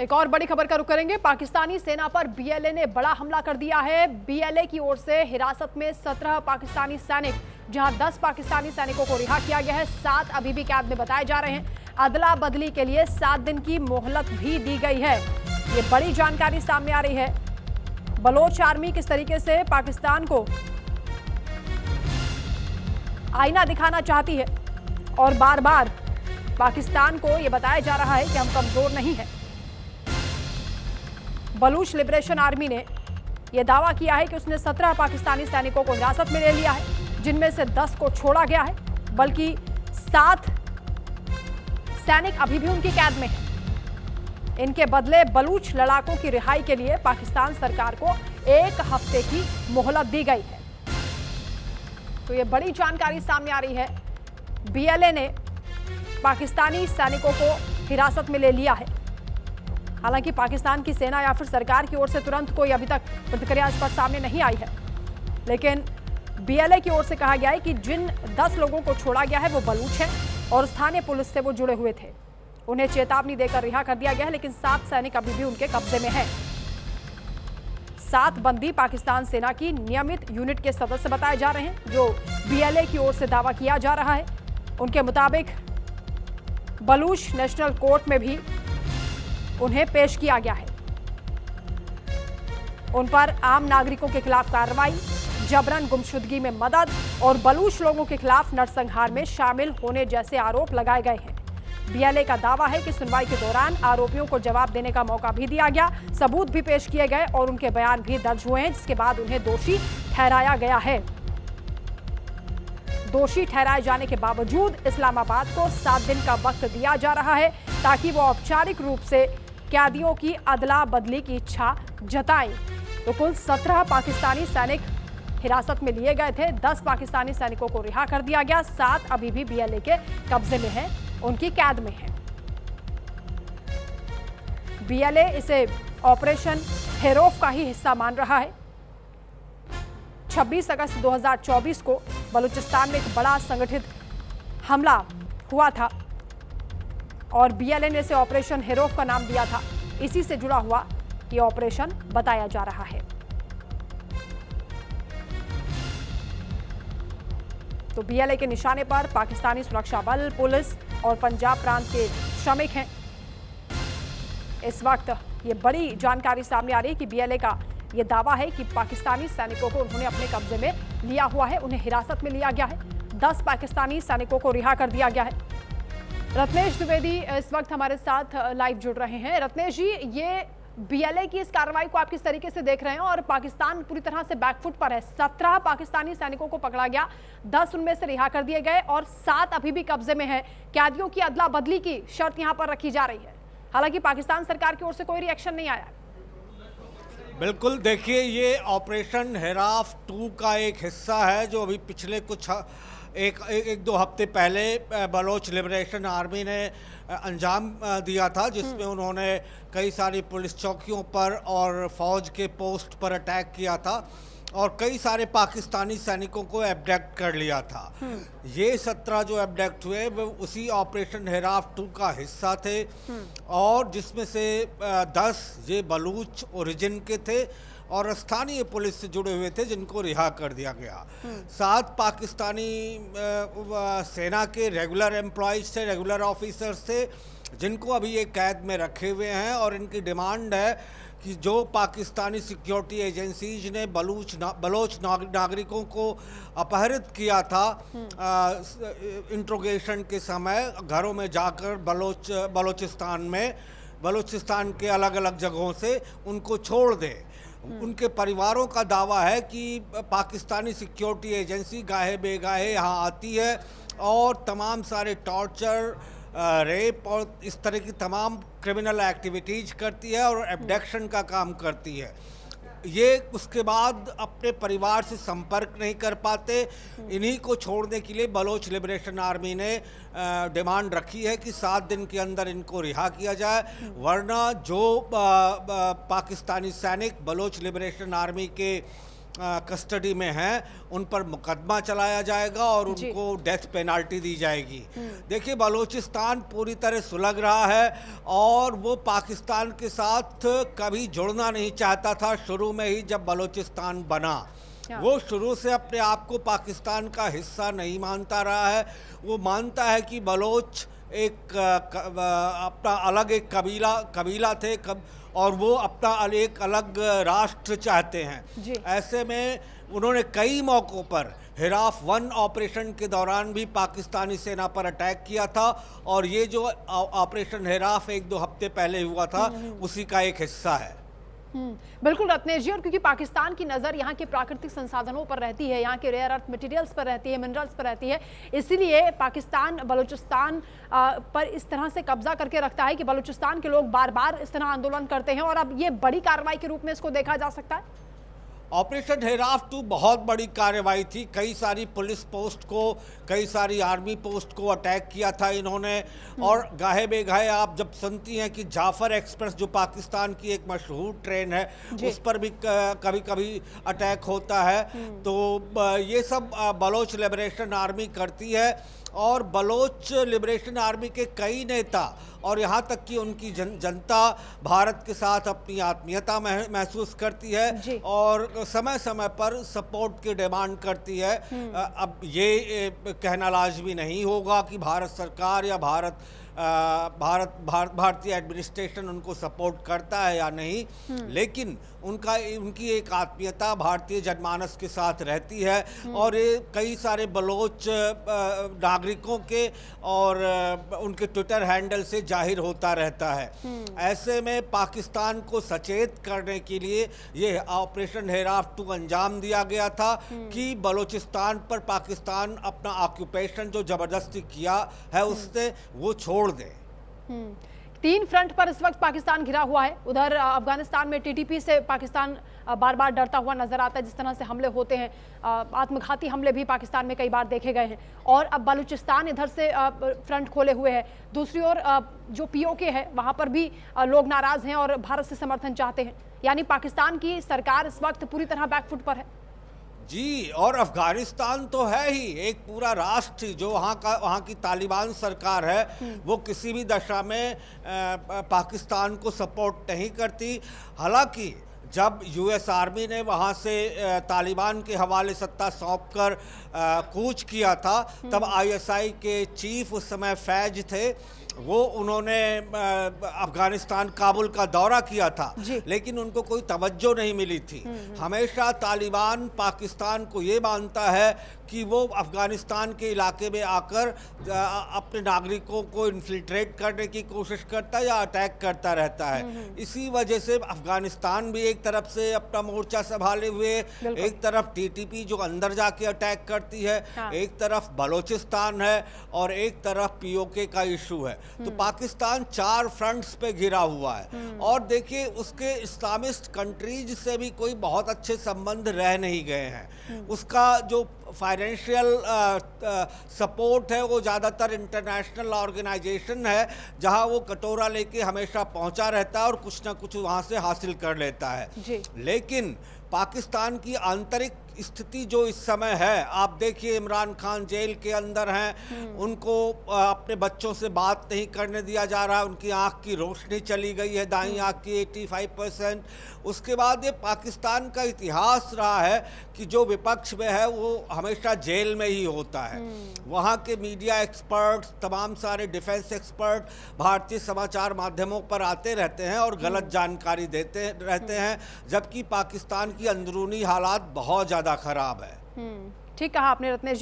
एक और बड़ी खबर का रुख करेंगे। पाकिस्तानी सेना पर बीएलए ने बड़ा हमला कर दिया है। बीएलए की ओर से हिरासत में 17 पाकिस्तानी सैनिक, जहां 10 पाकिस्तानी सैनिकों को रिहा किया गया है, 7 अभी भी कैद में बताए जा रहे हैं। अदला बदली के लिए 7 दिन की मोहलत भी दी गई है। ये बड़ी जानकारी सामने आ रही है। बलोच आर्मी किस तरीके से पाकिस्तान को आईना दिखाना चाहती है और बार बार पाकिस्तान को यह बताया जा रहा है कि हम कमजोर नहीं हैं। बलूच लिबरेशन आर्मी ने यह दावा किया है कि उसने 17 पाकिस्तानी सैनिकों को हिरासत में ले लिया है, जिनमें से 10 को छोड़ा गया है, बल्कि 7 सैनिक अभी भी उनकी कैद में हैं। इनके बदले बलूच लड़ाकों की रिहाई के लिए पाकिस्तान सरकार को 1 हफ्ते की मोहलत दी गई है। तो यह बड़ी जानकारी सामने आ रही है। बीएलए ने पाकिस्तानी सैनिकों को हिरासत में ले लिया है। हालांकि पाकिस्तान की सेना या फिर सरकार की ओर से तुरंत कोई अभी तक प्रतिक्रिया इस पर सामने नहीं आई है, लेकिन बीएलए की ओर से कहा गया है कि जिन 10 लोगों को छोड़ा गया है वो बलूच हैं और स्थानीय पुलिस से वो जुड़े हुए थे। उन्हें चेतावनी देकर रिहा कर दिया गया है, लेकिन 7 सैनिक अभी भी उनके कब्जे में हैं। 7 बंदी पाकिस्तान सेना की नियमित यूनिट के सदस्य बताए जा रहे हैं, जो बीएलए की ओर से दावा किया जा रहा है। उनके मुताबिक बलूच नेशनल कोर्ट में भी उन्हें पेश किया गया है। उन पर आम नागरिकों के खिलाफ कार्रवाई, जबरन गुमशुदगी में मदद और बलूच लोगों के खिलाफ नरसंहार में शामिल होने जैसे आरोप लगाए गए हैं। बीएलए का दावा है कि सुनवाई के दौरान आरोपियों को जवाब देने का मौका भी दिया गया, सबूत भी पेश किए गए और उनके बयान भी दर्ज हुए हैं, जिसके बाद उन्हें दोषी ठहराया गया है। दोषी ठहराए जाने के बावजूद इस्लामाबाद को 7 दिन का वक्त दिया जा रहा है, ताकि वो औपचारिक रूप से कैदियों की अदला बदली की इच्छा जताएं। तो कुल 17 पाकिस्तानी सैनिक हिरासत में लिए गए थे। 10 पाकिस्तानी सैनिकों को रिहा कर दिया गया। 7 अभी भी बीएलए के कब्जे में हैं, उनकी कैद में हैं। बीएलए इसे ऑपरेशन हेरोफ का ही हिस्सा मान रहा है। 26 अगस्त 2024 को बलूचिस्तान में एक बड़ा संगठित हमला हुआ था और बीएलए ने इसे ऑपरेशन हेरोफ का नाम दिया था। इसी से जुड़ा हुआ यह ऑपरेशन बताया जा रहा है। तो बीएलए के निशाने पर पाकिस्तानी सुरक्षा बल, पुलिस और पंजाब प्रांत के श्रमिक हैं। इस वक्त ये बड़ी जानकारी सामने आ रही है कि बीएलए का ये दावा है कि पाकिस्तानी सैनिकों को उन्होंने अपने कब्जे में लिया हुआ है, उन्हें हिरासत में लिया गया है। 10 पाकिस्तानी सैनिकों को रिहा कर दिया गया है। रत्नेश द्विवेदी इस वक्त हमारे साथ लाइव जुड़ रहे हैं। रत्नेश जी, ये बीएलए की इस कार्रवाई को आप किस तरीके से देख रहे हैं? और पाकिस्तान पूरी तरह से बैकफुट पर है। 17 पाकिस्तानी सैनिकों को पकड़ा गया, 10 उनमें से रिहा कर दिए गए और 7 अभी भी कब्जे में है। कैदियों की अदला बदली की शर्त यहां पर रखी जा रही है। हालांकि पाकिस्तान सरकार की ओर से कोई रिएक्शन नहीं आया। बिल्कुल, देखिए, ये ऑपरेशन हेराफ 2 का एक हिस्सा है, जो अभी पिछले कुछ एक दो हफ्ते पहले बलोच लिबरेशन आर्मी ने अंजाम दिया था, जिसमें उन्होंने कई सारी पुलिस चौकियों पर और फौज के पोस्ट पर अटैक किया था और कई सारे पाकिस्तानी सैनिकों को एब्डक्ट कर लिया था। ये 17 जो एब्डक्ट हुए वो उसी ऑपरेशन हेराफ 2 का हिस्सा थे और जिसमें से 10 ये बलूच ओरिजिन के थे और स्थानीय पुलिस से जुड़े हुए थे, जिनको रिहा कर दिया गया। 7 पाकिस्तानी सेना के रेगुलर एम्प्लॉयज थे, रेगुलर ऑफिसर्स थे, जिनको अभी ये कैद में रखे हुए हैं और इनकी डिमांड है कि जो पाकिस्तानी सिक्योरिटी एजेंसीज ने बलोच नागरिकों को अपहरित किया था इंट्रोगेशन के समय, घरों में जाकर बलोचिस्तान के अलग अलग जगहों से उनको छोड़ दें। उनके परिवारों का दावा है कि पाकिस्तानी सिक्योरिटी एजेंसी गाहे बेगाहे यहाँ आती है और तमाम सारे टॉर्चर, रेप और इस तरह की तमाम क्रिमिनल एक्टिविटीज़ करती है और एब्डक्शन का काम करती है। ये उसके बाद अपने परिवार से संपर्क नहीं कर पाते। इन्हीं को छोड़ने के लिए बलोच लिबरेशन आर्मी ने डिमांड रखी है कि 7 दिन के अंदर इनको रिहा किया जाए, वरना जो पाकिस्तानी सैनिक बलोच लिबरेशन आर्मी के कस्टडी में हैं उन पर मुकदमा चलाया जाएगा और जी। उनको डेथ पेनाल्टी दी जाएगी। देखिए, बलूचिस्तान पूरी तरह सुलग रहा है और वो पाकिस्तान के साथ कभी जुड़ना नहीं चाहता था। शुरू में ही जब बलूचिस्तान बना, वो शुरू से अपने आप को पाकिस्तान का हिस्सा नहीं मानता रहा है। वो मानता है कि बलोच एक अपना अलग एक कबीला थे और वो अपना एक अलग राष्ट्र चाहते हैं। जी। ऐसे में उन्होंने कई मौक़ों पर हिराफ 1 ऑपरेशन के दौरान भी पाकिस्तानी सेना पर अटैक किया था और ये जो ऑपरेशन हिराफ 1-2 हफ्ते पहले हुआ था उसी का एक हिस्सा है। बिल्कुल रत्नेश जी, और क्योंकि पाकिस्तान की नज़र यहाँ के प्राकृतिक संसाधनों पर रहती है, यहाँ के रेयर अर्थ मटेरियल्स पर रहती है, मिनरल्स पर रहती है, इसीलिए पाकिस्तान बलूचिस्तान पर इस तरह से कब्जा करके रखता है कि बलूचिस्तान के लोग बार बार इस तरह आंदोलन करते हैं और अब ये बड़ी कार्रवाई के रूप में इसको देखा जा सकता है। ऑपरेशन हिराफ 2 बहुत बड़ी कार्रवाई थी। कई सारी पुलिस पोस्ट को, कई सारी आर्मी पोस्ट को अटैक किया था इन्होंने। और गाहे बेगाहे आप जब सुनती हैं कि जाफर एक्सप्रेस जो पाकिस्तान की एक मशहूर ट्रेन है उस पर भी कभी कभी अटैक होता है। तो ये सब बलोच लिबरेशन आर्मी करती है और बलोच लिबरेशन आर्मी के कई नेता और यहाँ तक कि उनकी जनता भारत के साथ अपनी आत्मीयता महसूस करती है और समय समय पर सपोर्ट की डिमांड करती है। अब ये कहना लाजमी नहीं होगा कि भारत सरकार या भारतीय एडमिनिस्ट्रेशन उनको सपोर्ट करता है या नहीं, लेकिन उनकी एक आत्मीयता भारतीय जनमानस के साथ रहती है और ये कई सारे बलोच नागरिकों के और उनके ट्विटर हैंडल से जाहिर होता रहता है। ऐसे में पाकिस्तान को सचेत करने के लिए ये ऑपरेशन हिराफ 2 अंजाम दिया गया था कि बलूचिस्तान पर पाकिस्तान अपना ऑक्यूपेशन जो जबरदस्ती किया है उससे वो छोड़ दे। 3 फ्रंट पर इस वक्त पाकिस्तान घिरा हुआ है। उधर अफगानिस्तान में टीटीपी से पाकिस्तान बार बार डरता हुआ नजर आता है, जिस तरह से हमले होते हैं, आत्मघाती हमले भी पाकिस्तान में कई बार देखे गए हैं। और अब बलूचिस्तान इधर से फ्रंट खोले हुए है। दूसरी ओर जो पीओके है वहां पर भी लोग नाराज हैं और भारत से समर्थन चाहते हैं। यानी पाकिस्तान की सरकार इस वक्त पूरी तरह बैकफुट पर है। जी, और अफगानिस्तान तो है ही एक पूरा राष्ट्र जो वहाँ की तालिबान सरकार है वो किसी भी दशा में पाकिस्तान को सपोर्ट नहीं करती। हालांकि जब यूएस आर्मी ने वहाँ से तालिबान के हवाले सत्ता सौंपकर कूच किया था तब आईएसआई के चीफ उस समय फैज थे, वो उन्होंने अफगानिस्तान काबुल का दौरा किया था, लेकिन उनको कोई तवज्जो नहीं मिली थी। हमेशा तालिबान पाकिस्तान को ये मानता है कि वो अफगानिस्तान के इलाके में आकर अपने नागरिकों को इन्फिल्ट्रेट करने की कोशिश करता है या अटैक करता रहता है। इसी वजह से अफगानिस्तान भी एक तरफ से अपना मोर्चा संभाले हुए, एक तरफ टीटीपी जो अंदर जाके अटैक करती है, एक तरफ बलूचिस्तान है और एक तरफ पीओके का इशू है। तो पाकिस्तान 4 फ्रंट्स पे घिरा हुआ है और देखिए उसके इस्लामिस्ट कंट्रीज से भी कोई बहुत अच्छे संबंध रह नहीं गए हैं। उसका जो फाइनेंशियल सपोर्ट है वो ज़्यादातर इंटरनेशनल ऑर्गेनाइजेशन है जहां वो कटोरा लेके हमेशा पहुंचा रहता है और कुछ ना कुछ वहां से हासिल कर लेता है। लेकिन पाकिस्तान की आंतरिक स्थिति जो इस समय है, आप देखिए इमरान खान जेल के अंदर हैं, उनको अपने बच्चों से बात नहीं करने दिया जा रहा, उनकी आंख की रोशनी चली गई है, दाईं आंख की 85%। उसके बाद ये पाकिस्तान का इतिहास रहा है कि जो विपक्ष में है वो हमेशा जेल में ही होता है। वहाँ के मीडिया एक्सपर्ट्स, तमाम सारे डिफेंस एक्सपर्ट भारतीय समाचार माध्यमों पर आते रहते हैं और गलत जानकारी देते रहते हैं, जबकि पाकिस्तान की अंदरूनी हालात बहुत ज़्यादा खराब है। ठीक कहा आपने रत्नेश।